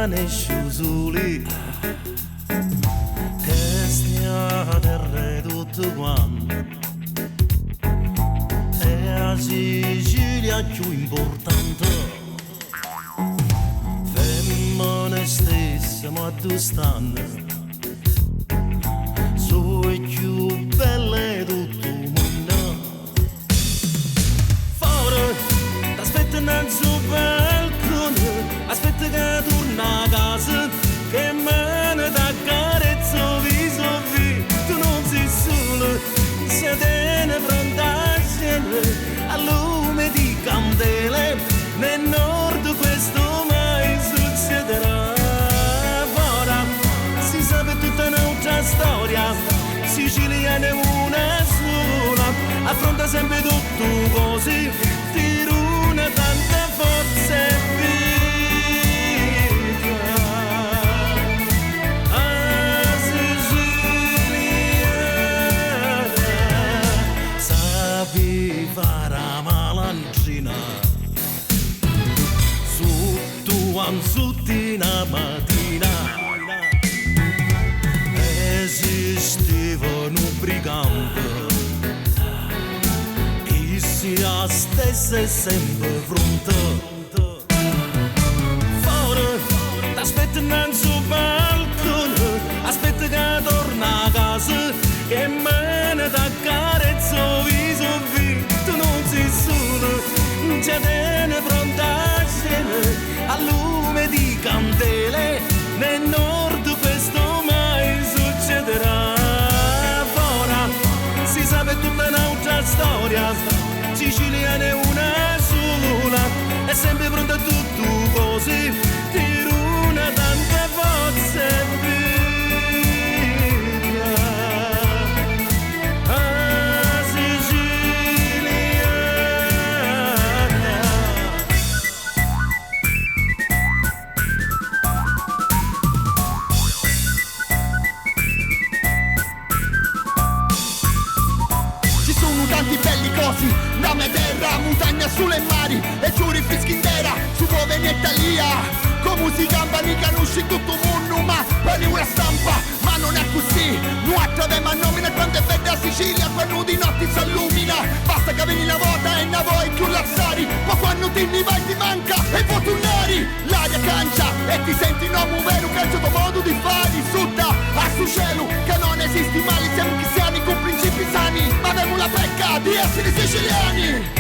italiane sciusuli che stiate tutto quanto e a Sicilia più importante femmine stesse ma tu stanno sono più belle tutto il mondo fuori t'aspettano sul balcone aspetta che torna a casa che mano t'accarezzo viso vi tu non sei solo se tiene pronta assieme a lume di candele nel nord questo mai succederà ora si sa tutta un'altra storia siciliana è una sola affronta sempre tutto così tira una tanta forza e vita a Sicilia sapi fare la malancina sotto anzuttina mattina esisteva un brigante e si a stesse sempre pronto fuori t'aspettano sul balcone aspetta che torna a casa che mano t'accarezzo viso vi tu non sei solo c'è tiene pronta assieme a lume di candele nel nord questo mai succederà ora si sa tutta un'altra storia siciliana è una sola è sempre pronta a tutto così tira una tanta forza e vita a Sicilia ci sono tanti belli cosi da me terra, montagna sulle mari e giuri fischindera su dove in Italia con musica mica conosci tutto il mondo ma per una stampa ma non è così non attraverso a nomina quando è verde a Sicilia quando di notte si illumina basta che vieni una volta e ne vuoi più lazzari ma quando ti ne vai ti manca e poi tornari l'aria cancia e ti senti un uomo vero che è il tuo modo di fare sutta a su cielo che non esiste male siamo cristiani con principi sani ma abbiamo la pecca di essere siciliani